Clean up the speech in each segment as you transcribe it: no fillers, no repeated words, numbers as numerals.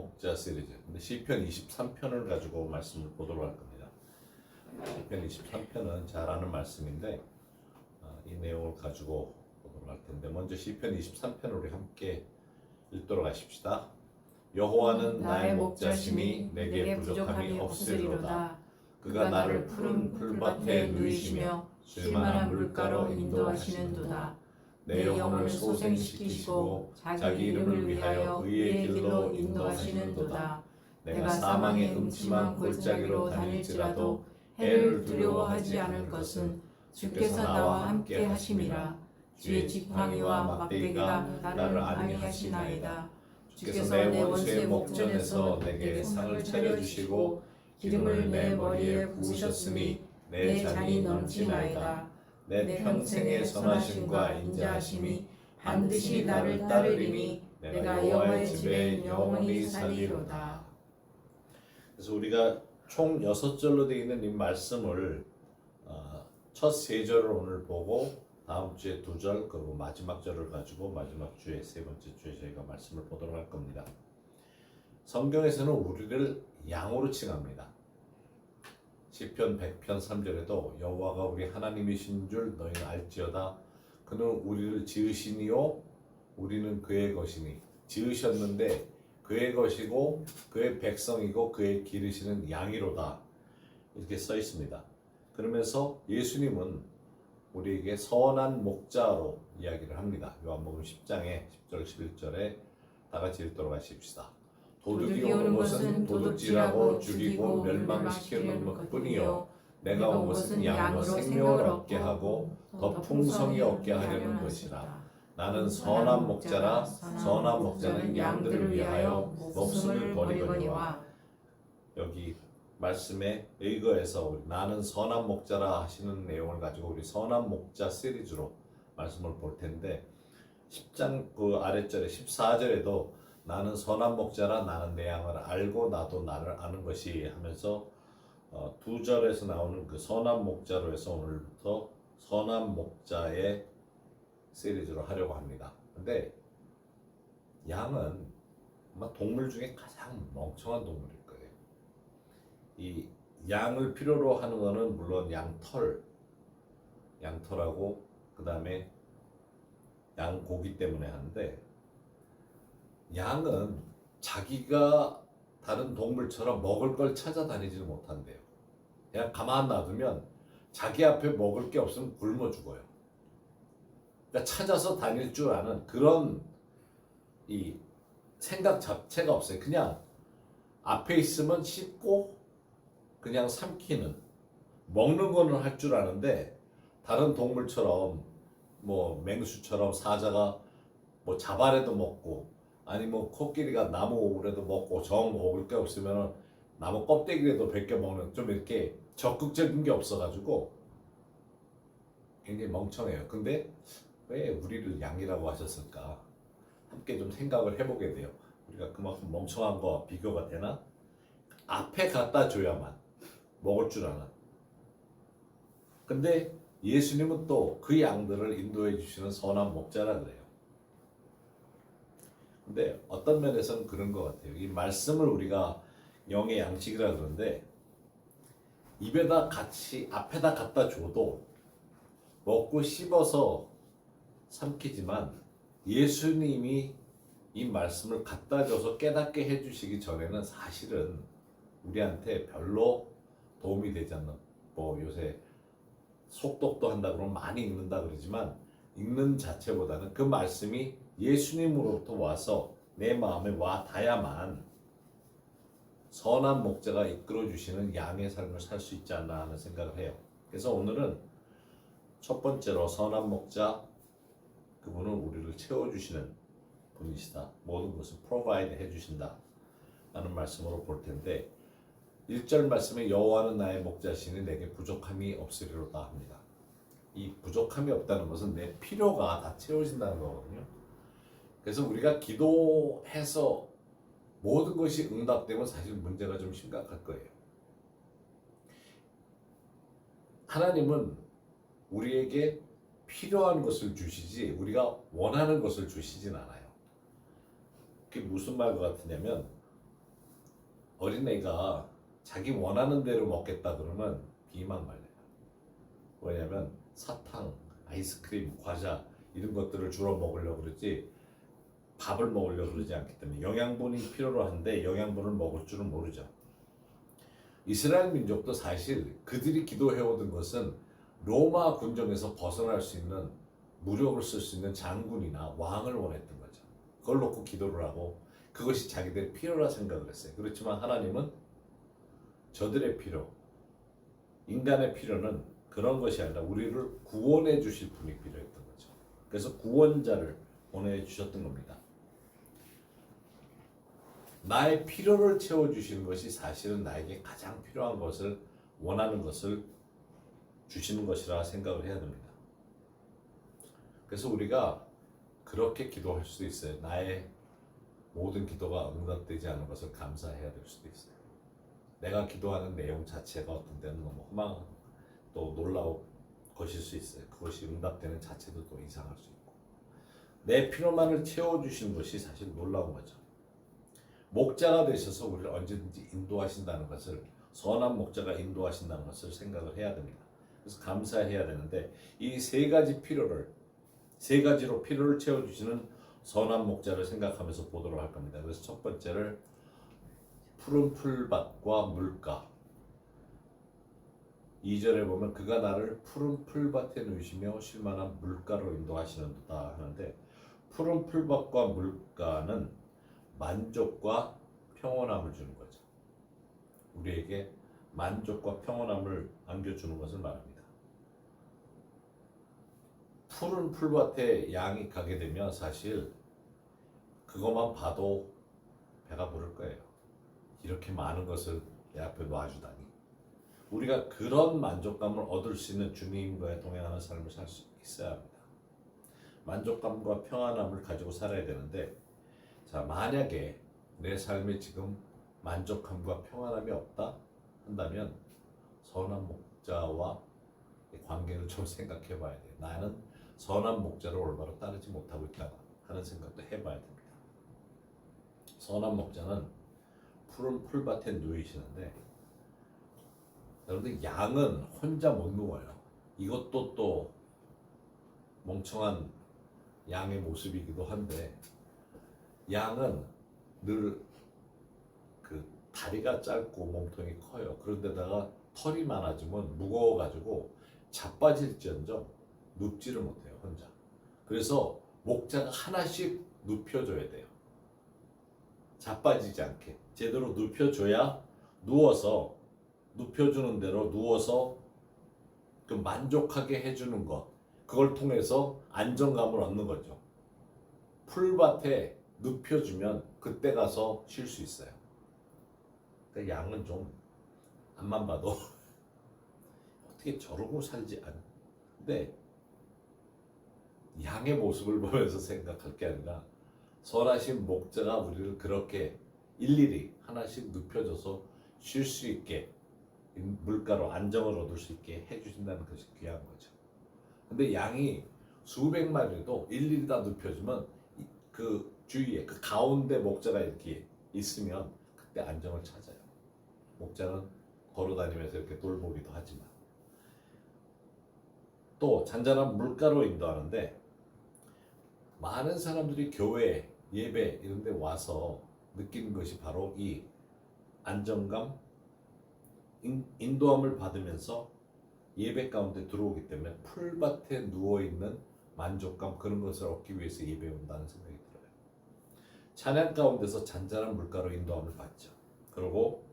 목자 시리즈. 근데 시편 23편을 가지고 말씀을 보도록 할 겁니다. 시편 23편은 잘 아는 말씀인데 이 내용을 가지고 보도록 할 텐데, 먼저 시편 23편을 우리 함께 읽도록 하십시다. 여호와는 나의 목자심이 내게 부족함이 없으리로다. 그가 나를 푸른 풀밭에 누이시며 쉴만한 물가로 인도하시는도다. 내 영혼을 소생시키시고 자기 이름을 위하여 의의 길로 인도하시는도다. 내가 사망의 음침한 골짜기로 다닐지라도 해를 두려워하지 않을 것은 주께서 나와 함께 하심이라. 주의 지팡이와 막대기가 나를 안위하시나이다. 주께서 내 원수의 목전에서 내게 상을 차려주시고 기름을 내 머리에 부으셨으니 내 잔이 넘치나이다. 내 평생의 선하심과 인자하심이 반드시 나를 따르리니 내가 여호와의 집에 영원히 살리로다. 그래서 우리가 총 6절로 되어 있는 이 말씀을 첫 3절을 오늘 보고 다음 주에 2절, 그리고 마지막 절을 가지고 마지막 주에 3번째 주에 저희가 말씀을 보도록 할 겁니다. 성경에서는 우리를 양으로 칭합니다. 시편 100편 3절에도 여호와가 우리 하나님이신 줄 너희는 알지어다. 그는 우리를 지으시니요 우리는 그의 것이니. 지으셨는데 그의 것이고 그의 백성이고 그의 기르시는 양이로다, 이렇게 써 있습니다. 그러면서 예수님은 우리에게 선한 목자로 이야기를 합니다. 요한복음 10장에 10절 11절에 다 같이 읽도록 하십시다. 도둑이 오는 것은 도둑질하고 죽이고 멸망시키는 것뿐이요 내가 온 것은 양으로 생명을 얻게 하고 더 풍성히 얻게 하려는 것이라. 나는 선한 목자라. 선한 목자는 양들을 위하여 목숨을 버리거니와. 여기 말씀에 의거해서 나는 선한 목자라 하시는 내용을 가지고 우리 선한 목자 시리즈로 말씀을 볼 텐데, 10장 그 아랫절에 14절에도 나는 선한 목자라. 나는 내 양을 알고 나도 나를 아는 것이 하면서 2절에서 나오는 그 선한 목자로 해서 오늘부터 선한 목자의 시리즈로 하려고 합니다. 근데 양은 아마 동물 중에 가장 멍청한 동물일 거예요. 이 양을 필요로 하는 거는 물론 양털하고 그 다음에 양고기 때문에 하는데, 양은 자기가 다른 동물처럼 먹을 걸 찾아다니지 못한대요. 그냥 가만 놔두면 자기 앞에 먹을 게 없으면 굶어 죽어요. 그러니까 찾아서 다닐 줄 아는 그런 이 생각 자체가 없어요. 그냥 앞에 있으면 씹고 그냥 삼키는, 먹는 거는 할 줄 아는데 다른 동물처럼 뭐 맹수처럼 사자가 뭐 잡아래도 먹고, 아니 뭐 코끼리가 나무 오래도 먹고 정 먹을 게 없으면 나무 껍데기라도 벗겨 먹는, 좀 이렇게 적극적인 게 없어가지고 굉장히 멍청해요. 근데 왜 우리를 양이라고 하셨을까? 함께 좀 생각을 해보게 돼요. 우리가 그만큼 멍청한 거와 비교가 되나? 앞에 갖다 줘야만 먹을 줄 아는. 근데 예수님은 또 그 양들을 인도해 주시는 선한 목자라 그래요. 근데 어떤 면에서는 그런 것 같아요. 이 말씀을 우리가 영의 양식이라 그러는데, 입에다 같이 앞에다 갖다 줘도 먹고 씹어서 삼키지만, 예수님이 이 말씀을 갖다 줘서 깨닫게 해주시기 전에는 사실은 우리한테 별로 도움이 되지 않는, 뭐 요새 속독도 한다 그러면 많이 읽는다 그러지만, 읽는 자체보다는 그 말씀이 예수님으로부터 와서 내 마음에 와 닿아야만 선한 목자가 이끌어 주시는 양의 삶을 살 수 있지 않나 하는 생각을 해요. 그래서 오늘은 첫 번째로 선한 목자, 그분은 우리를 채워주시는 분이시다. 모든 것을 provide 해주신다 라는 말씀으로 볼 텐데, 1절 말씀에 여호와는 나의 목자시니 내게 부족함이 없으리로다 합니다. 이 부족함이 없다는 것은 내 필요가 다 채워진다는 거거든요. 그래서 우리가 기도해서 모든 것이 응답되면 사실 문제가 좀 심각할 거예요. 하나님은 우리에게 필요한 것을 주시지 우리가 원하는 것을 주시진 않아요. 그게 무슨 말과 같으냐면, 어린애가 자기 원하는 대로 먹겠다 그러면 비망말려요. 왜냐면 사탕, 아이스크림, 과자 이런 것들을 주로 먹으려고 그러지 밥을 먹으려고 그러지 않기 때문에 영양분이 필요로 한데 영양분을 먹을 줄은 모르죠. 이스라엘 민족도 사실 그들이 기도해오던 것은 로마 군정에서 벗어날 수 있는 무력을 쓸 수 있는 장군이나 왕을 원했던 거죠. 그걸 놓고 기도를 하고 그것이 자기들의 필요라 생각을 했어요. 그렇지만 하나님은 저들의 필요, 인간의 필요는 그런 것이 아니라 우리를 구원해 주실 분이 필요했던 거죠. 그래서 구원자를 보내주셨던 겁니다. 나의 필요를 채워주시는 것이 사실은 나에게 가장 필요한 것을 원하는 것을 주시는 것이라 생각을 해야 됩니다. 그래서 우리가 그렇게 기도할 수도 있어요. 나의 모든 기도가 응답되지 않은 것을 감사해야 될 수도 있어요. 내가 기도하는 내용 자체가 어떤 때는 너무 허망하고 또 놀라운 것일 수 있어요. 그것이 응답되는 자체도 또 이상할 수 있고 내 필요만을 채워주시는 것이 사실 놀라운 거죠. 목자가 되셔서 우리를 언제든지 인도하신다는 것을 선한 목자가 인도하신다는 것을 생각을 해야 됩니다. 그래서 감사해야 되는데 이 세 가지 필요를 세 가지로 필요를 채워주시는 선한 목자를 생각하면서 보도록 할 겁니다. 그래서 첫 번째를 푸른 풀밭과 물가 2절에 보면 그가 나를 푸른 풀밭에 누이시며 쉴만한 물가로 인도하시는도다 하는데 푸른 풀밭과 물가는 만족과 평온함을 주는 거죠. 우리에게 만족과 평온함을 안겨주는 것을 말합니다. 푸른 풀밭에 양이 가게 되면 사실 그것만 봐도 배가 부를 거예요. 이렇게 많은 것을 내 앞에 놔주다니. 우리가 그런 만족감을 얻을 수 있는 주님과의 동행하는 삶을 살 수 있어야 합니다. 만족감과 평안함을 가지고 살아야 되는데 자, 만약에 내 삶에 지금 만족함과 평안함이 없다 한다면 선한 목자와 관계를 좀 생각해 봐야 돼요. 나는 선한 목자를 올바로 따르지 못하고 있다 하는 생각도 해봐야 됩니다. 선한 목자는 푸른 풀밭에 누이시는데 여러분들 양은 혼자 못 누워요. 이것도 또 멍청한 양의 모습이기도 한데 양은 늘 그 다리가 짧고 몸통이 커요. 그런데다가 털이 많아지면 무거워가지고 자빠질지언정 눕지를 못해요. 혼자. 그래서 목자가 하나씩 눕혀줘야 돼요. 자빠지지 않게 제대로 눕혀줘야 누워서 눕혀주는 대로 누워서 그 만족하게 해주는 것 그걸 통해서 안정감을 얻는 거죠. 풀밭에 눕혀주면 그때 가서 쉴 수 있어요. 그러니까 양은 좀 앞만 봐도 어떻게 저러고 살지 않는데 양의 모습을 보면서 생각할 게 아니라 선하신 목자가 우리를 그렇게 일일이 하나씩 눕혀줘서 쉴 수 있게 물가로 안정을 얻을 수 있게 해주신다는 것이 귀한 거죠. 근데 양이 수백 마리도 일일이 다 눕혀주면 그 주위에 그 가운데 목자가 이렇게 있으면 그때 안정을 찾아요. 목자는 걸어다니면서 이렇게 돌보기도 하지만 또 잔잔한 물가로 인도하는데 많은 사람들이 교회, 예배 이런 데 와서 느끼는 것이 바로 이 안정감, 인도함을 받으면서 예배 가운데 들어오기 때문에 풀밭에 누워있는 만족감 그런 것을 얻기 위해서 예배에 온다는 생각이 들어요. 찬양 가운데서 잔잔한 물가로 인도함을 받죠. 그리고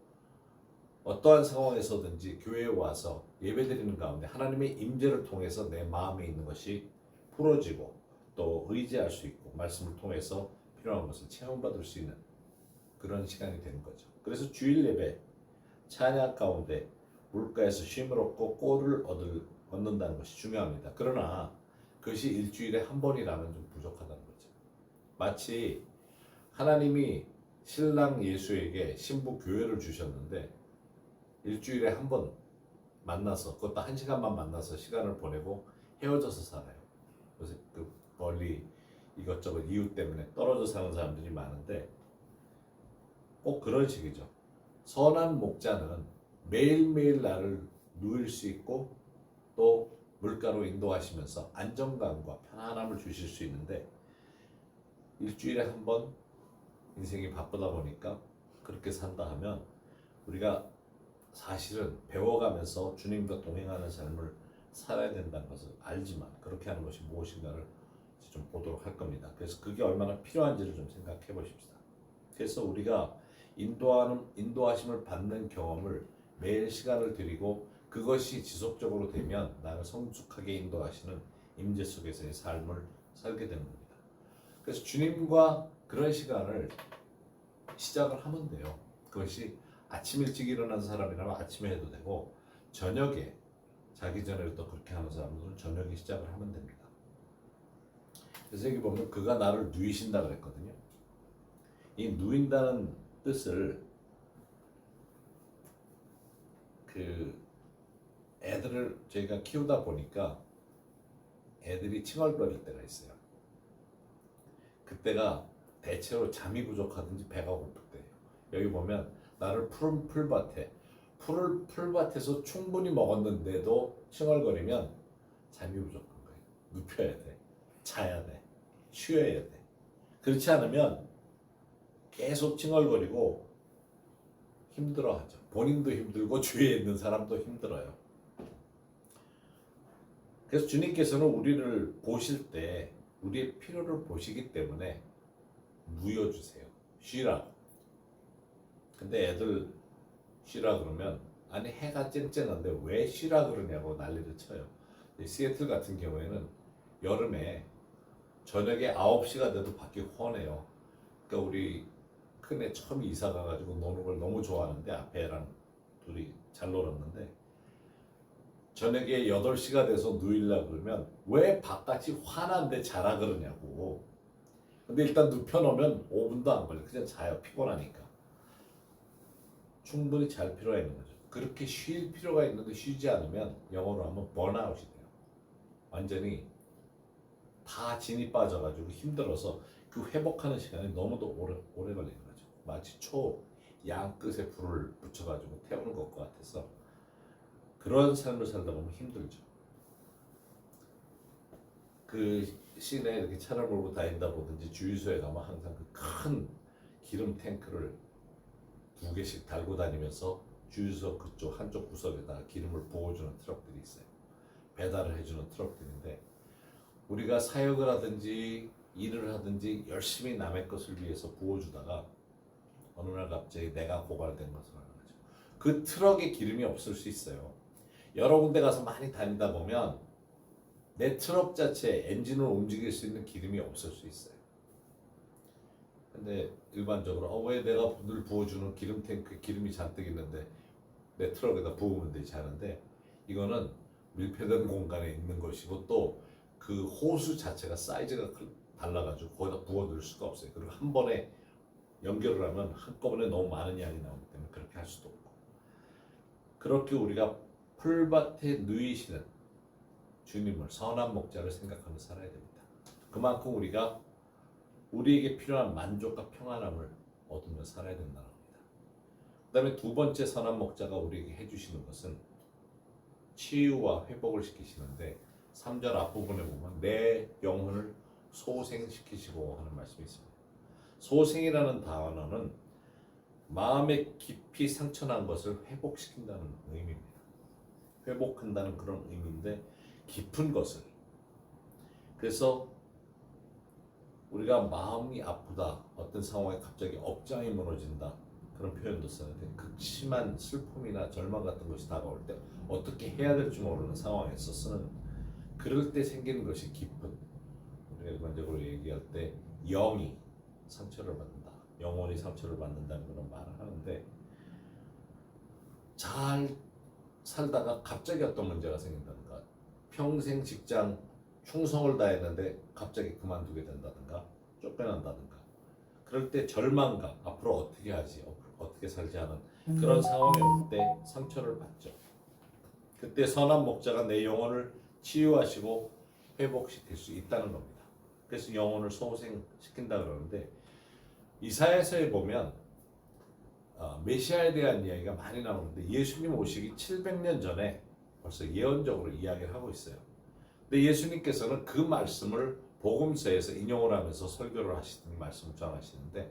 어떠한 상황에서든지 교회에 와서 예배드리는 가운데 하나님의 임재를 통해서 내 마음에 있는 것이 풀어지고 또 의지할 수 있고 말씀을 통해서 필요한 것을 체험받을 수 있는 그런 시간이 되는 거죠. 그래서 주일 예배 찬양 가운데 물가에서 쉼을 얻고 꼴을 얻는다는 것이 중요합니다. 그러나 그것이 일주일에 한 번이라면 좀 부족하다는 거죠. 마치 하나님이 신랑 예수에게 신부 교회를 주셨는데 일주일에 한 번 만나서 그것도 1시간만 만나서 시간을 보내고 헤어져서 살아요. 그래서 그 멀리 이것저것 이유 때문에 떨어져 사는 사람들이 많은데 꼭 그런 식이죠. 선한 목자는 매일매일 나를 누일 수 있고 또 물가로 인도하시면서 안정감과 편안함을 주실 수 있는데 일주일에 한 번 인생이 바쁘다 보니까 그렇게 산다 하면 우리가 사실은 배워가면서 주님과 동행하는 삶을 살아야 된다는 것을 알지만 그렇게 하는 것이 무엇인가를 좀 보도록 할 겁니다. 그래서 그게 얼마나 필요한지를 좀 생각해 보십시다. 그래서 우리가 인도하심을 받는 경험을 매일 시간을 들이고 그것이 지속적으로 되면 나를 성숙하게 인도하시는 임재 속에서의 삶을 살게 되는 겁니다. 그래서 주님과 그런 시간을 시작을 하면 돼요. 그것이 아침 일찍 일어난 사람이라면 아침에 해도 되고 저녁에 자기 전에 또 그렇게 하는 사람들은 저녁에 시작을 하면 됩니다. 그래서 여기 보면 그가 나를 누이신다 그랬거든요. 이 누인다는 뜻을 애들을 저희가 키우다 보니까 애들이 칭얼거릴 때가 있어요. 그때가 대체로 잠이 부족하든지 배가 고플 때예요. 여기 보면 나를 푸른 풀밭에서 충분히 먹었는데도 칭얼거리면 잠이 부족한 거예요. 눕혀야 돼, 자야 돼, 쉬어야 돼. 그렇지 않으면 계속 칭얼거리고 힘들어하죠. 본인도 힘들고 주위에 있는 사람도 힘들어요. 그래서 주님께서는 우리를 보실 때 우리의 필요를 보시기 때문에 누워주세요. 쉬라고. 근데 애들 쉬라 그러면 아니 해가 쨍쨍한데 왜 쉬라 그러냐고 난리를 쳐요. 시애틀 같은 경우에는 여름에 저녁에 9시가 돼도 밖이 훤해요. 그러니까 우리 큰애 처음 이사 가가지고 노는 걸 너무 좋아하는데 앞에 애랑 둘이 잘 놀았는데 저녁에 8시가 돼서 누이려고 그러면 왜 바깥이 환한데 자라 그러냐고. 근데 일단 눕혀놓으면 5분도 안 걸려. 그냥 자요. 피곤하니까. 충분히 잘 필요가 있는 거죠. 그렇게 쉴 필요가 있는데 쉬지 않으면 영어로 하면 번아웃이 돼요. 완전히 다 진이 빠져가지고 힘들어서 그 회복하는 시간이 너무도 오래 걸리는 거죠. 마치 양끝에 불을 붙여가지고 태우는 것과 같아서 그런 삶을 살다 보면 힘들죠. 그 시내에 이렇게 차를 몰고 다닌다 보든지 주유소에 가면 항상 그 큰 기름 탱크를 2개씩 달고 다니면서 주유소 그쪽 한쪽 구석에다가 기름을 부어주는 트럭들이 있어요. 배달을 해주는 트럭들인데 우리가 사역을 하든지 일을 하든지 열심히 남의 것을 위해서 부어주다가 어느 날 갑자기 내가 고갈된 것을 하는 거죠. 그 트럭에 기름이 없을 수 있어요. 여러 군데 가서 많이 다니다 보면 내 트럭 자체에 엔진을 움직일 수 있는 기름이 없을 수 있어요. 근데 일반적으로 왜 내가 늘 부어주는 기름 탱크에 기름이 잔뜩 있는데 내 트럭에다 부으면 되지 하는데 이거는 밀폐된 공간에 있는 것이고 또 그 호수 자체가 사이즈가 달라가지고 거기다 부어 넣을 수가 없어요. 그리고 한 번에 연결을 하면 한꺼번에 너무 많은 양이 나오기 때문에 그렇게 할 수도 없고 그렇게 우리가 풀밭에 누이시는 주님을 선한 목자를 생각하며 살아야 됩니다. 그만큼 우리가 우리에게 필요한 만족과 평안함을 얻으며 살아야 된다는 겁니다. 그 다음에 두 번째 선한 목자가 우리에게 해주시는 것은 치유와 회복을 시키시는데 3절 앞부분에 보면 내 영혼을 소생시키시고 하는 말씀이 있습니다. 소생이라는 단어는 마음에 깊이 상처난 것을 회복시킨다는 의미입니다. 회복한다는 그런 의미인데 깊은 것을. 그래서 우리가 마음이 아프다, 어떤 상황에 갑자기 억장이 무너진다 그런 표현도 쓰는데 극심한 슬픔이나 절망 같은 것이 다가올 때 어떻게 해야 될지 모르는 상황에서 쓰는 그럴 때 생기는 것이 깊은 우리가 일반적으로 얘기할 때 영이 상처를 받는다, 영혼이 상처를 받는다는 그런 말을 하는데 잘 살다가 갑자기 어떤 문제가 생긴다든가 평생 직장 충성을 다했는데 갑자기 그만두게 된다든가 쫓겨난다든가 그럴 때 절망감, 앞으로 어떻게 하지, 어떻게 살지 하는 그런 상황이 올 때 상처를 받죠. 그때 선한 목자가 내 영혼을 치유하시고 회복시킬 수 있다는 겁니다. 그래서 영혼을 소생시킨다 그러는데 이사야서에 보면 메시아에 대한 이야기가 많이 나오는데 예수님 오시기 700년 전에 벌써 예언적으로 이야기를 하고 있어요. 근데 예수님께서는 그 말씀을 복음서에서 인용을 하면서 설교를 하시는 말씀을 전하시는데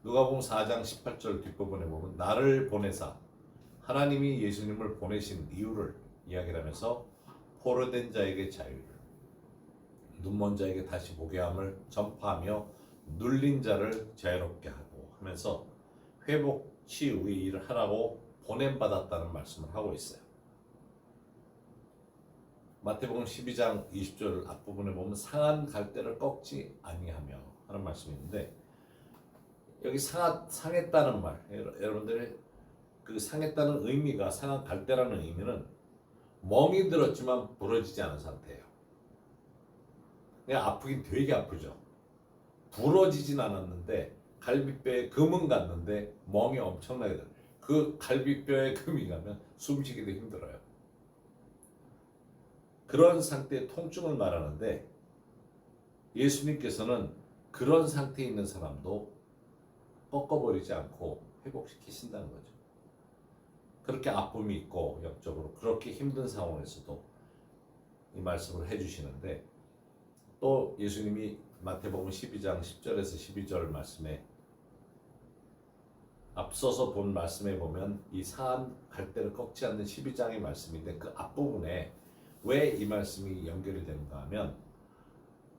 누가복음 4장 18절 뒷부분에 보면 나를 보내사 하나님이 예수님을 보내신 이유를 이야기를 하면서 포로된 자에게 자유를 눈먼 자에게 다시 보게 함을 전파하며 눌린 자를 자유롭게 하고 하면서 회복 치유의 일을 하라고 보냄받았다는 말씀을 하고 있어요. 마태복음 12장 20절 앞부분에 보면 상한 갈대를 꺾지 아니하며 하는 말씀이 있는데 여기 상했다는 말, 여러분들이 그 상했다는 의미가 상한 갈대라는 의미는 멍이 들었지만 부러지지 않은 상태예요. 그냥 아프긴 되게 아프죠. 부러지진 않았는데 갈비뼈에 금은 갔는데 멍이 엄청나게 들어요. 그 갈비뼈에 금이 가면 숨쉬기도 힘들어요. 그런 상태의 통증을 말하는데 예수님께서는 그런 상태에 있는 사람도 꺾어버리지 않고 회복시키신다는 거죠. 그렇게 아픔이 있고 영적으로 그렇게 힘든 상황에서도 이 말씀을 해주시는데 또 예수님이 마태복음 12장 10절에서 12절 말씀에 앞서서 본 말씀에 보면 이 상한 갈대를 꺾지 않는 12장의 말씀인데 그 앞부분에 왜 이 말씀이 연결이 되는가 하면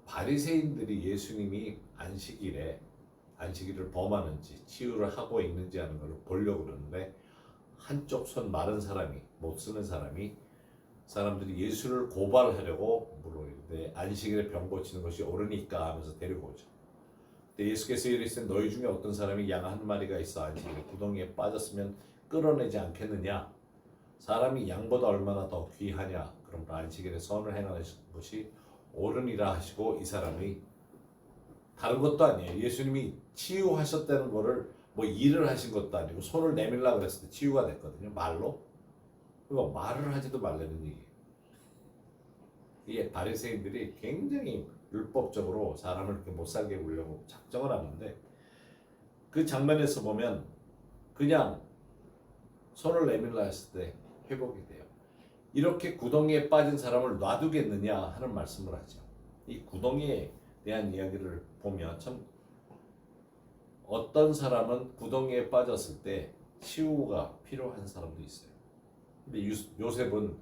바리새인들이 예수님이 안식일을 범하는지 치유를 하고 있는지 하는 걸 보려고 그러는데 한쪽 손 마른 사람이 못 쓰는 사람들이 예수를 고발하려고 물어보는데 안식일에 병 고치는 것이 옳으니까 하면서 데리고 오죠. 근데 예수께서 이르시되 너희 중에 어떤 사람이 양 한 마리가 있어 안식일에 구덩이에 빠졌으면 끌어내지 않겠느냐? 사람이 양보다 얼마나 더 귀하냐? 그러므로 안식일에 선을 행하는 것이 옳으니라 하시고 이 사람이 다른 것도 아니에요. 예수님이 치유하셨다는 거를 뭐 일을 하신 것도 아니고 손을 내밀라고 그랬을 때 치유가 됐거든요. 말로. 그리고 말을 하지도 말라는 얘기예요. 이게 바리새인들이 굉장히 율법적으로 사람을 이렇게 못 살게 하려고 작정을 하는데 그 장면에서 보면 그냥 손을 내밀라 했을 때 회복이 돼요. 이렇게 구덩이에 빠진 사람을 놔두겠느냐 하는 말씀을 하죠. 이 구덩이에 대한 이야기를 보면 참 어떤 사람은 구덩이에 빠졌을 때 치유가 필요한 사람도 있어요. 근데 요셉은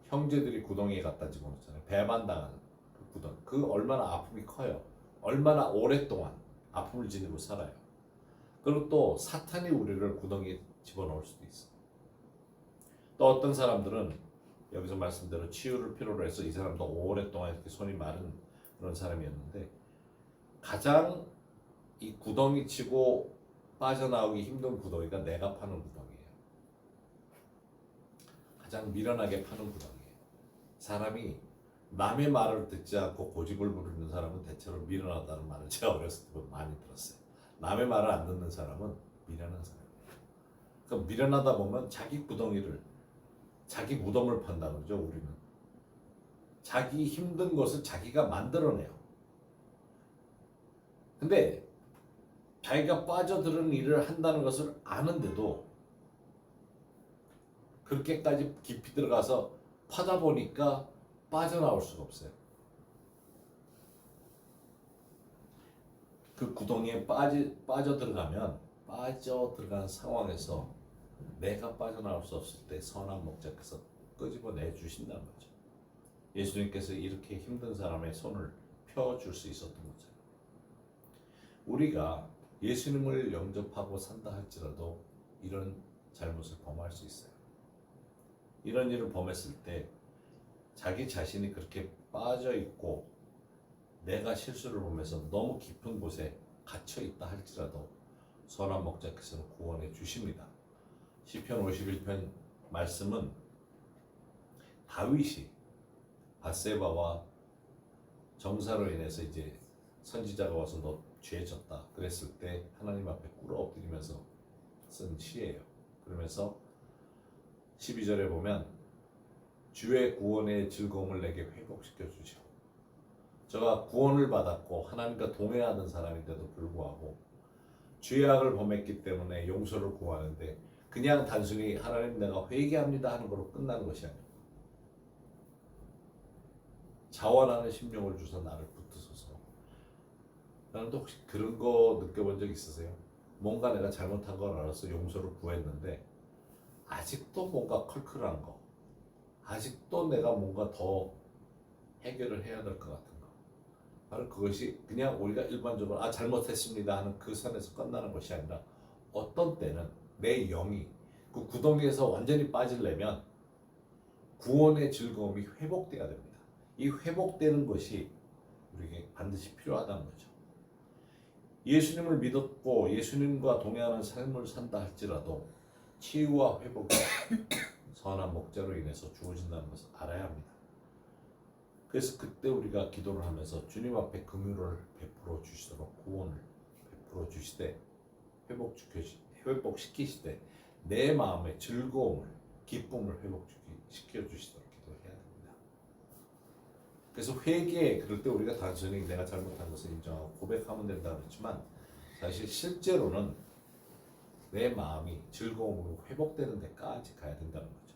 형제들이 구덩이에 갖다 집어넣잖아요. 배반당하는 그 구덩이. 그 얼마나 아픔이 커요. 얼마나 오랫동안 아픔을 지니고 살아요. 그리고 또 사탄이 우리를 구덩이에 집어넣을 수도 있어요. 또 어떤 사람들은 여기서 말씀대로 치유를 필요로 해서 이 사람도 오랫동안 이렇게 손이 마른 그런 사람이었는데 가장 이 구덩이 치고 빠져나오기 힘든 구덩이가 내가 파는 구덩이에요. 가장 미련하게 파는 구덩이에요. 사람이 남의 말을 듣지 않고 고집을 부리는 사람은 대체로 미련하다는 말을 제가 어렸을 때 많이 들었어요. 남의 말을 안 듣는 사람은 미련한 사람이에요. 그러니까 미련하다 보면 자기 구덩이를 자기 무덤을 판다 그러죠. 우리는 자기 힘든 것을 자기가 만들어내요. 근데 자기가 빠져드는 일을 한다는 것을 아는데도 그렇게까지 깊이 들어가서 파다 보니까 빠져나올 수가 없어요. 그 구덩이에 빠져 들어간 상황에서 내가 빠져나올 수 없을 때 선한 목자께서 끄집어내 주신다는 거죠. 예수님께서 이렇게 힘든 사람의 손을 펴줄 수 있었던 거죠. 우리가 예수님을 영접하고 산다 할지라도 이런 잘못을 범할 수 있어요. 이런 일을 범했을 때 자기 자신이 그렇게 빠져 있고 내가 실수를 보면서 너무 깊은 곳에 갇혀 있다 할지라도 선한 목자께서는 구원해 주십니다. 시편 51편 말씀은 다윗이 밧세바와 정사로 인해서 이제 선지자가 와서 너 죄 졌다 그랬을 때 하나님 앞에 꿇어 엎드리면서 쓴 시예요. 그러면서 12절에 보면 주의 구원의 즐거움을 내게 회복시켜 주시오. 저가 구원을 받았고 하나님과 동행하는 사람인데도 불구하고 죄악을 범했기 때문에 용서를 구하는데 그냥 단순히 하나님 내가 회개합니다 하는 걸로 끝나는 것이 아니고 자원하는 심령을 주사 나를 붙드소서. 여러분도 혹시 그런 거 느껴본 적 있으세요? 뭔가 내가 잘못한 걸 알아서 용서를 구했는데 아직도 뭔가 컬컬한 거, 아직도 내가 뭔가 더 해결을 해야 될 것 같은 거. 바로 그것이 그냥 우리가 일반적으로 잘못했습니다 하는 그 선에서 끝나는 것이 아니라 어떤 때는 내 영이 그 구덩이에서 완전히 빠지려면 구원의 즐거움이 회복돼야 됩니다. 이 회복되는 것이 우리에게 반드시 필요하다는 거죠. 예수님을 믿었고 예수님과 동행하는 삶을 산다 할지라도 치유와 회복이 선한 목자로 인해서 주어진다는 것을 알아야 합니다. 그래서 그때 우리가 기도를 하면서 주님 앞에 긍휼을 베풀어 주시도록 구원을 베풀어 주시되 회복시키시되 내 마음의 즐거움을 기쁨을 회복시켜 주시도록 기도해야 됩니다. 그래서 회개 그럴 때 우리가 단순히 내가 잘못한 것을 인정하고 고백하면 된다 그랬지만 사실 실제로는 내 마음이 즐거움으로 회복되는 데까지 가야 된다는 거죠.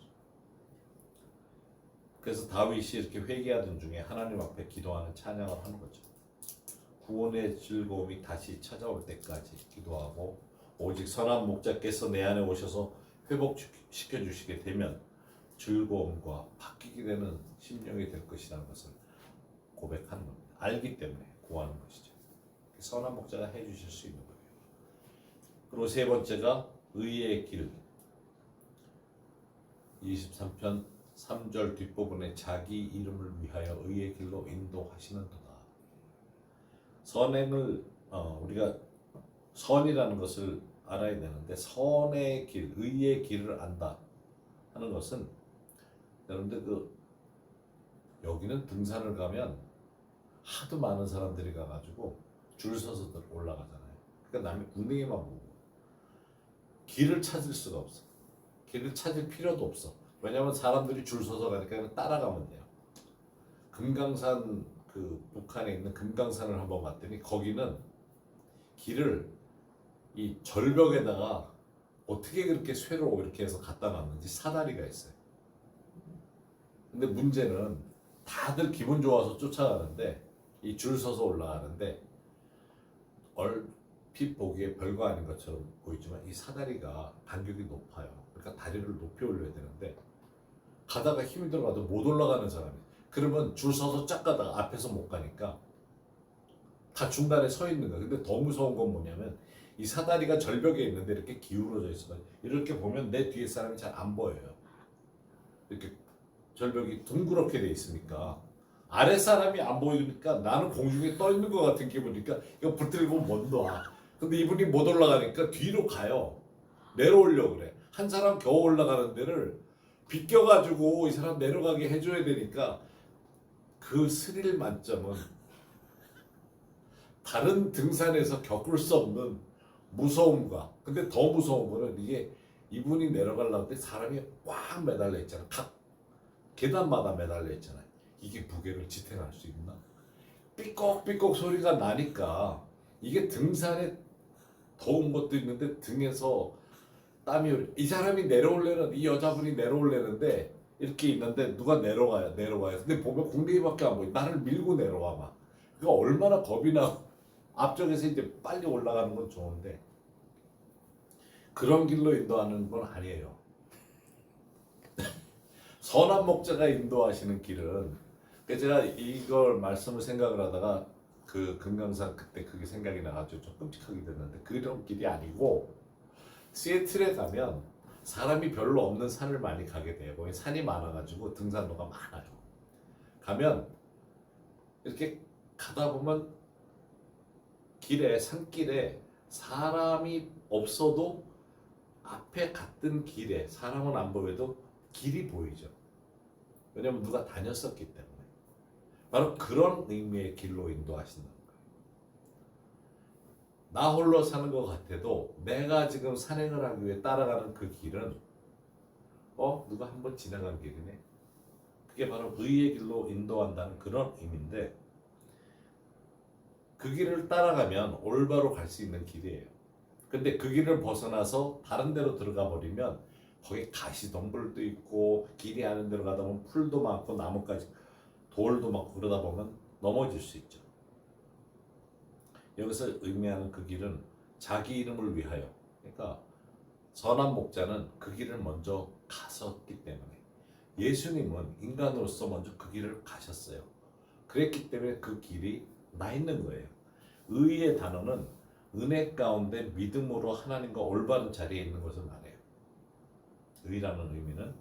그래서 다윗이 이렇게 회개하던 중에 하나님 앞에 기도하는 찬양을 하는 거죠. 구원의 즐거움이 다시 찾아올 때까지 기도하고 오직 선한 목자께서 내 안에 오셔서 회복시켜 주시게 되면 즐거움과 바뀌게 되는 심령이 될 것이라는 것을 고백하는 겁니다. 알기 때문에 구하는 것이죠. 선한 목자가 해주실 수 있는 거예요. 그리고 세 번째가 의의 길. 23편 3절 뒷부분에 자기 이름을 위하여 의의 길로 인도하시는도다. 선행을 우리가 선이라는 것을 알아야 되는데 선의 길, 의의 길을 안다 하는 것은 여러분들 여기는 등산을 가면 하도 많은 사람들이 가가지고 줄 서서들 올라가잖아요. 그러니까 남이 궁뎅이만 보고 길을 찾을 수가 없어. 길을 찾을 필요도 없어. 왜냐하면 사람들이 줄 서서 가니까 따라가면 돼요. 금강산 북한에 있는 금강산을 한번 갔더니 거기는 길을 이 절벽에다가 어떻게 그렇게 쇠로 이렇게 해서 갖다 놨는지 사다리가 있어요. 근데 문제는 다들 기분 좋아서 쫓아가는데 이 줄 서서 올라가는데 얼핏 보기에 별거 아닌 것처럼 보이지만 이 사다리가 간격이 높아요. 그러니까 다리를 높이 올려야 되는데 가다가 힘이 들어가도 못 올라가는 사람이 그러면 줄 서서 쫙 가다가 앞에서 못 가니까 다 중간에 서 있는 거야. 근데 더 무서운 건 뭐냐면 이 사다리가 절벽에 있는데 이렇게 기울어져 있어요. 이렇게 보면 내 뒤에 사람이 잘 안 보여요. 이렇게 절벽이 둥그렇게 돼 있으니까 아래 사람이 안 보이니까 나는 공중에 떠 있는 것 같은 기분이니까 이거 붙들고 못 놔. 근데 이분이 못 올라가니까 뒤로 가요. 내려오려고 그래. 한 사람 겨우 올라가는 데를 비껴가지고 이 사람 내려가게 해줘야 되니까 그 스릴 만점은 다른 등산에서 겪을 수 없는 무서움과 근데 더 무서운 거는 이게 이분이 내려가려고 때 사람이 꽉 매달려 있잖아. 각 계단마다 매달려 있잖아요. 이게 무게를 지탱할 수 있나? 삐걱삐걱 소리가 나니까 이게 등산에 더운 것도 있는데 등에서 땀이 이 사람이 내려올래는 이 여자분이 내려올래는데 이렇게 있는데 누가 내려가요. 근데 보면 궁뎅이밖에 안 보여. 나를 밀고 내려와 막. 그러니까 얼마나 겁이 나고 앞쪽에서 이제 빨리 올라가는 건 좋은데 그런 길로 인도하는 건 아니에요. 선한 목자가 인도하시는 길은 제가 이걸 말씀을 생각을 하다가 그 금강산 그때 그게 생각이 나가지고 좀 끔찍하게 됐는데 그런 길이 아니고 시애틀에 가면 사람이 별로 없는 산을 많이 가게 돼요. 거기 산이 많아가지고 등산로가 많아요. 가면 이렇게 가다 보면 산길에 사람이 없어도 앞에 갔던 길에 사람은 안 보여도 길이 보이죠. 왜냐면 누가 다녔었기 때문에. 바로 그런 의미의 길로 인도하신다는 거예요. 나 홀로 사는 것 같아도 내가 지금 산행을 하기 위해 따라가는 그 길은 누가 한번 지나간 길이네. 그게 바로 의의 길로 인도한다는 그런 의미인데 그 길을 따라가면 올바로 갈 수 있는 길이에요. 근데 그 길을 벗어나서 다른 데로 들어가 버리면 거기 가시덤불도 있고 길이 아는 데로 가다 보면 풀도 많고 나뭇가지 돌도 많고 그러다 보면 넘어질 수 있죠. 여기서 의미하는 그 길은 자기 이름을 위하여, 그러니까 선한 목자는 그 길을 먼저 갔었기 때문에 예수님은 인간으로서 먼저 그 길을 가셨어요. 그랬기 때문에 그 길이 나 있는 거예요. 의의 단어는 은혜 가운데 믿음으로 하나님과 올바른 자리에 있는 것을 말해요. 의라는 의미는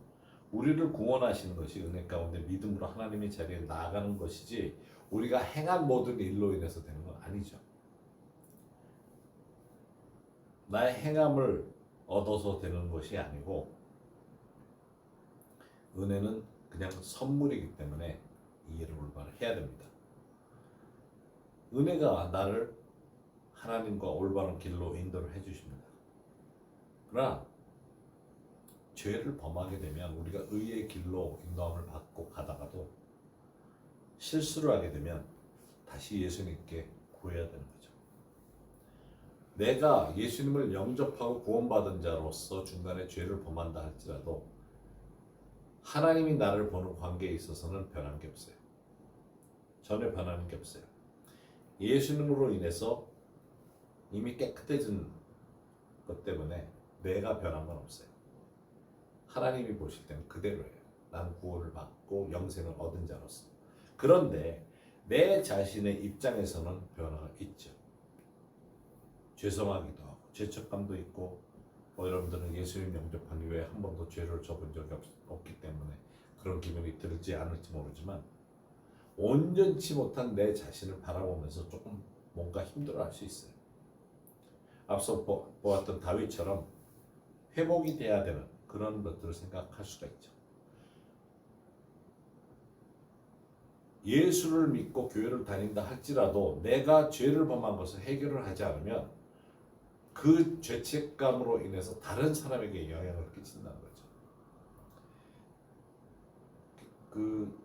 우리를 구원하시는 것이 은혜 가운데 믿음으로 하나님의 자리에 나아가는 것이지 우리가 행한 모든 일로 인해서 되는 건 아니죠. 나의 행함을 얻어서 되는 것이 아니고 은혜는 그냥 선물이기 때문에 이해를 올바로 해야 됩니다. 은혜가 나를 하나님과 올바른 길로 인도를 해주십니다. 그러나 죄를 범하게 되면 우리가 의의 길로 인도함을 받고 가다가도 실수를 하게 되면 다시 예수님께 구해야 되는 거죠. 내가 예수님을 영접하고 구원받은 자로서 중간에 죄를 범한다 할지라도 하나님이 나를 보는 관계에 있어서는 변한 게 없어요. 전혀 변하는 게 없어요. 예수님으로 인해서 이미 깨끗해진 것 때문에 내가 변한 건 없어요. 하나님이 보실 때는 그대로예요. 난 구원을 받고 영생을 얻은 자로서. 그런데 내 자신의 입장에서는 변화가 있죠. 죄송하기도 하고 죄책감도 있고 여러분들은 예수님 영접한 이후에 한 번도 죄를 져본 적이 없기 때문에 그런 기분이 들지 않을지 모르지만 온전치 못한 내 자신을 바라보면서 조금 뭔가 힘들어할 수 있어요. 앞서 보았던 다윗처럼 회복이 돼야 되는 그런 것들을 생각할 수가 있죠. 예수를 믿고 교회를 다닌다 할지라도 내가 죄를 범한 것을 해결을 하지 않으면 그 죄책감으로 인해서 다른 사람에게 영향을 끼친다는 거죠. 그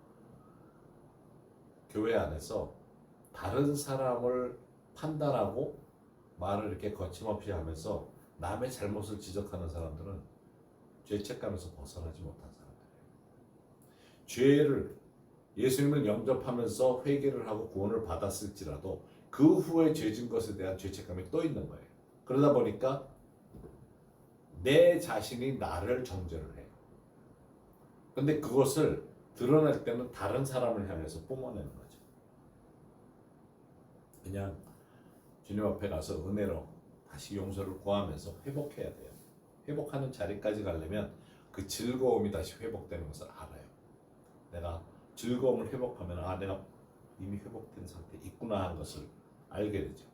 교회 안에서 다른 사람을 판단하고 말을 이렇게 거침없이 하면서 남의 잘못을 지적하는 사람들은 죄책감에서 벗어나지 못한 사람들이에요. 죄를 예수님을 영접하면서 회개를 하고 구원을 받았을지라도 그 후에 죄진 것에 대한 죄책감이 또 있는 거예요. 그러다 보니까 내 자신이 나를 정죄를 해요. 근데 그것을 드러낼 때는 다른 사람을 향해서 뿜어내는 거죠. 그냥 주님 앞에 가서 은혜로 다시 용서를 구하면서 회복해야 돼요. 회복하는 자리까지 가려면 그 즐거움이 다시 회복되는 것을 알아요. 내가 즐거움을 회복하면 내가 이미 회복된 상태에 있구나 하는 것을 알게 되죠.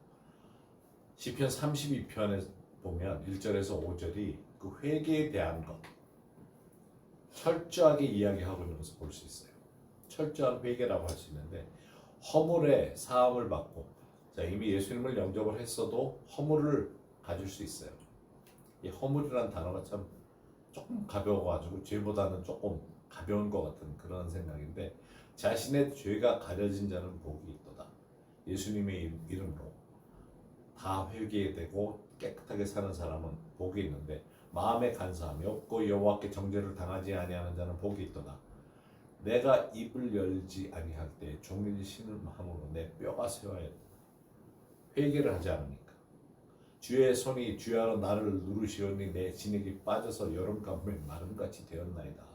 시편 32편에 보면 1절에서 5절이 그 회개에 대한 것 철저하게 이야기하고 있는 것을 볼 수 있어요. 철저한 회개라고 할 수 있는데 허물의 사함을 받고 이미 예수님을 영접을 했어도 허물을 가질 수 있어요. 이 허물이라는 단어가 참 조금 가벼워가지고 죄보다는 조금 가벼운 것 같은 그런 생각인데 자신의 죄가 가려진 자는 복이 있도다. 예수님의 이름으로 다 회개되고 깨끗하게 사는 사람은 복이 있는데 마음에 간사함이 없고 여호와께 정죄를 당하지 아니하는 자는 복이 있도다. 내가 입을 열지 아니할 때 종일 신음함으로 내 뼈가 쇠하여 회개를 하지 않으니까 주의 손이 주야로 나를 누르시오니 내 진액이 빠져서 여름 가뭄에 마름같이 되었나이다.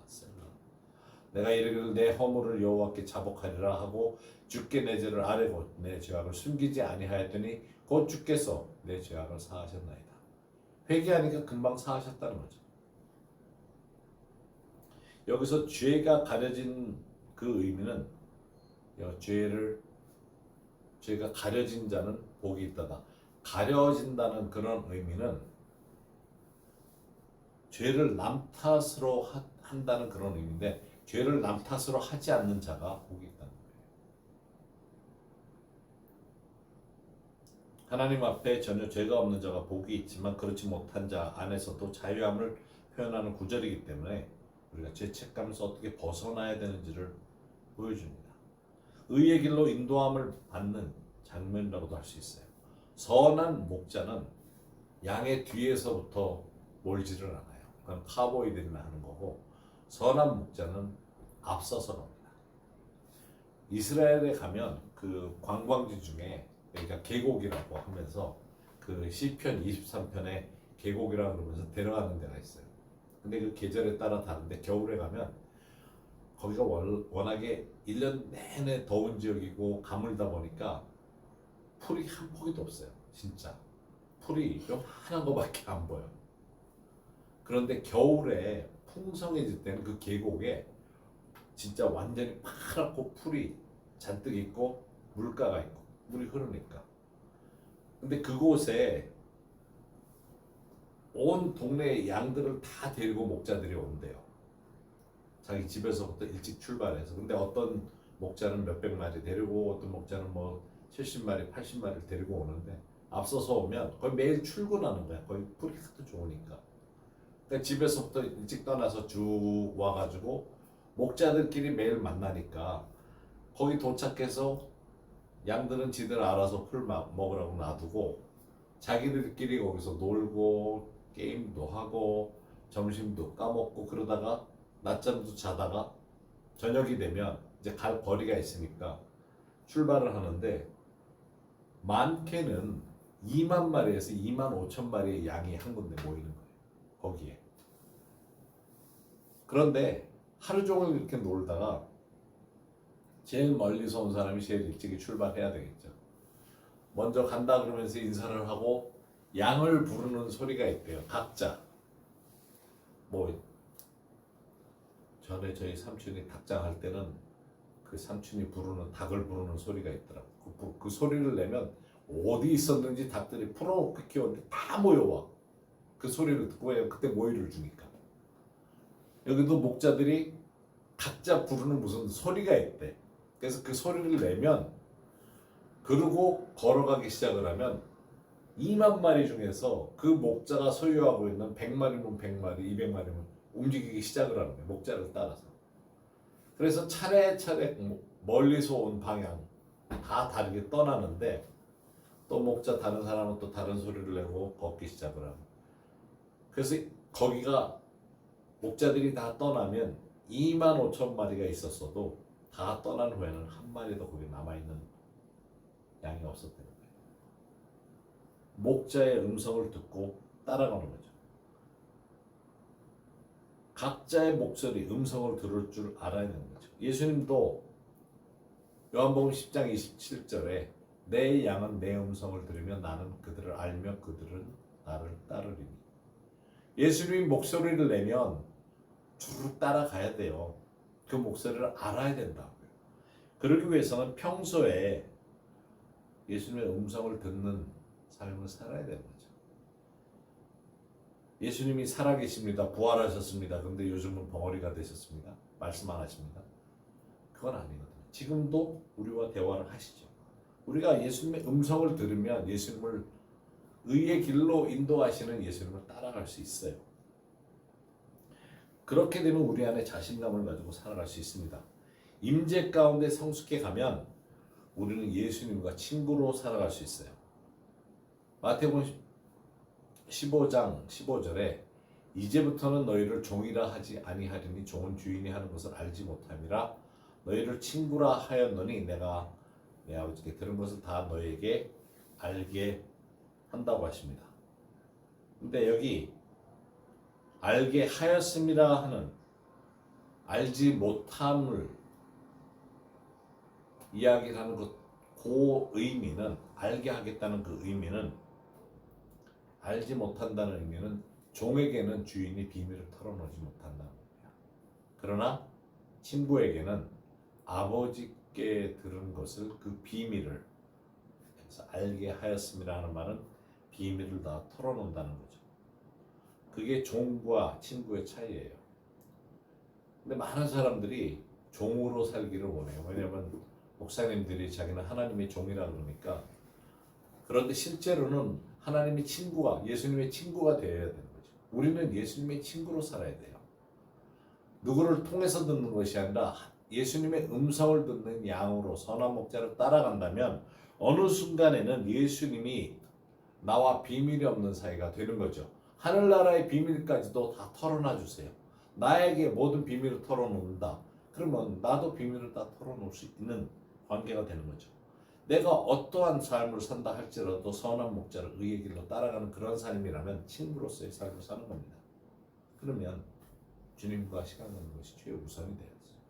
내가 이르기를 내 허물을 여호와께 자복하리라 하고 주께 내 죄를 아뢰고 내 죄악을 숨기지 아니하였더니 곧 주께서 내 죄악을 사하셨나이다. 회개하니까 금방 사하셨다는 거죠. 여기서 죄가 가려진 그 의미는 죄가 가려진 자는 복이 있다다. 가려진다는 그런 의미는 죄를 남 탓으로 한다는 그런 의미인데 죄를 남 탓으로 하지 않는 자가 복이 있다는 거예요. 하나님 앞에 전혀 죄가 없는 자가 복이 있지만 그렇지 못한 자 안에서도 자유함을 표현하는 구절이기 때문에 우리가 죄책감에서 어떻게 벗어나야 되는지를 보여줍니다. 의의 길로 인도함을 받는 장면이라고도 할 수 있어요. 선한 목자는 양의 뒤에서부터 몰지를 않아요. 그건 카보이들이나 하는 거고, 선한 목자는 앞서서 갑니다. 이스라엘에 가면 그 관광지 중에 여기가 계곡이라고 하면서 그 시편 23편에 계곡이라 그러면서 데려가는 데가 있어요. 근데 그 계절에 따라 다른데 겨울에 가면 거기가 워낙에 1년 내내 더운 지역이고 가물다 보니까 풀이 한 포기도 없어요. 진짜 풀이 요만한 거밖에 안 보여. 그런데 겨울에 풍성해질 때는 그 계곡에 진짜 완전히 파랗고 풀이 잔뜩 있고 물가가 있고 물이 흐르니까. 근데 그곳에 온 동네 양들을 다 데리고 목자들이 온대요. 자기 집에서부터 일찍 출발해서. 근데 어떤 목자는 몇백 마리 데리고 어떤 목자는 뭐 70마리, 80마리를 데리고 오는데 앞서서 오면 거의 매일 출근하는 거야. 거의 풀이 하도 좋으니까. 그러니까 집에서부터 일찍 떠나서 쭉 와가지고 목자들끼리 매일 만나니까 거기 도착해서 양들은 지들 알아서 풀 먹으라고 놔두고 자기들끼리 거기서 놀고 게임도 하고 점심도 까먹고 그러다가 낮잠도 자다가 저녁이 되면 이제 갈 거리가 있으니까 출발을 하는데 많게는 2만 마리에서 2만 5천 마리의 양이 한 군데 모이는 거예요. 거기에. 그런데 하루 종일 이렇게 놀다가 제일 멀리서 온 사람이 제일 일찍 출발해야 되겠죠. 먼저 간다 그러면서 인사를 하고 양을 부르는 소리가 있대요. 각자. 뭐 전에 저희 삼촌이 닭장할 때는 그 삼촌이 부르는 닭을 부르는 소리가 있더라고. 그 소리를 내면 어디 있었는지 닭들이 풀어놓고 키웠는데 다 모여와. 그 소리를 듣고 그때 모이를 주니까. 여기도 목자들이 각자 부르는 무슨 소리가 있대. 그래서 그 소리를 내면 그러고 걸어가기 시작을 하면 2만 마리 중에서 그 목자가 소유하고 있는 100마리면 100마리, 200마리면 움직이기 시작을 하는 거예요. 목자를 따라서. 그래서 차례차례 멀리서 온 방향 다 다르게 떠나는데 또 목자 다른 사람은 또 다른 소리를 내고 걷기 시작을 하고. 그래서 거기가 목자들이 다 떠나면 2만 5천 마리가 있었어도 다 떠난 후에는 한 마리도 거기 남아있는 양이 없었다는 거예요. 목자의 음성을 듣고 따라가는 거죠. 각자의 목소리, 음성을 들을 줄 알아야 되는 거죠. 예수님도 요한복음 10장 27절에 내 양은 내 음성을 들으며 나는 그들을 알며 그들은 나를 따르리니. 예수님이 목소리를 내면 쭉 따라가야 돼요. 그 목소리를 알아야 된다고요. 그러기 위해서는 평소에 예수님의 음성을 듣는 삶을 살아야 되는 거죠. 예수님이 살아계십니다. 부활하셨습니다. 근데 요즘은 벙어리가 되셨습니다. 말씀 안 하십니다. 그건 아니거든요. 지금도 우리와 대화를 하시죠. 우리가 예수님의 음성을 들으면 예수님을 의의 길로 인도하시는 예수님을 따라갈 수 있어요. 그렇게 되면 우리 안에 자신감을 가지고 살아갈 수 있습니다. 임재 가운데 성숙해 가면 우리는 예수님과 친구로 살아갈 수 있어요. 마태복음 15장 15절에 이제부터는 너희를 종이라 하지 아니하리니 종은 주인이 하는 것을 알지 못함이라 너희를 친구라 하였노니 내가 내 아버지께 들은 것을 다 너희에게 알게 한다고 하십니다. 근데 여기 알게 하였습니다 하는 알지 못함을 이야기를 하는 그 의미는 알게 하겠다는 그 의미는 알지 못한다는 의미는 종에게는 주인이 비밀을 털어놓지 못한다는 겁니다. 그러나 친구에게는 아버지께 들은 것을 그 비밀을 그래서 알게 하였습니다 하는 말은 비밀을 다 털어놓는다는 거죠. 그게 종과 친구의 차이예요. 근데 많은 사람들이 종으로 살기를 원해요. 왜냐하면 목사님들이 자기는 하나님의 종이라 그러니까. 그런데 실제로는 하나님의 친구가 예수님의 친구가 되어야 되는 거죠. 우리는 예수님의 친구로 살아야 돼요. 누구를 통해서 듣는 것이 아니라 예수님의 음성을 듣는 양으로 선한 목자를 따라간다면 어느 순간에는 예수님이 나와 비밀이 없는 사이가 되는 거죠. 하늘나라의 비밀까지도 다 털어놔 주세요. 나에게 모든 비밀을 털어놓는다. 그러면 나도 비밀을 다 털어놓을 수 있는 관계가 되는 거죠. 내가 어떠한 삶을 산다 할지라도 선한 목자를 의의 길로 따라가는 그런 삶이라면 친구로서의 삶을 사는 겁니다. 그러면 주님과 시간 갖는 것이 최우선이 되었어요.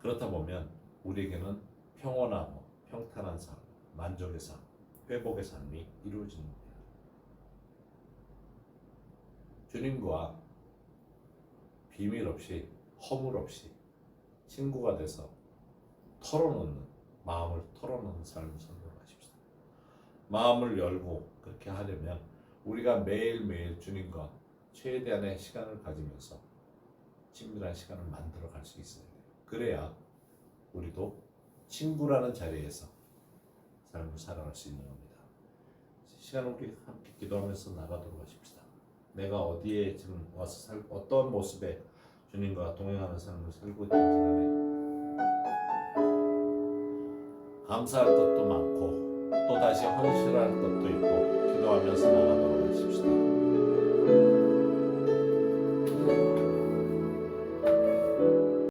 그렇다 보면 우리에게는 평온하고 평탄한 삶, 만족의 삶, 회복의 삶이 이루어지는 겁니다. 주님과 비밀 없이 허물 없이 친구가 돼서 털어놓는 마음을 털어놓는 삶을 선택하십시다. 마음을 열고 그렇게 하려면 우리가 매일매일 주님과 최대한의 시간을 가지면서 친밀한 시간을 만들어 갈 수 있어야 돼요. 그래야 우리도 친구라는 자리에서 삶을 살아갈 수 있는 겁니다. 시간을 우리 함께 기도하면서 나가도록 하십시다. 내가 어디에 지금 와서 어떤 모습에 주님과 동행하는 삶을 살고 있는지 간에 감사할 것도 많고 또 다시 헌신할 것도 있고 기도하면서 나가도록 하십시다.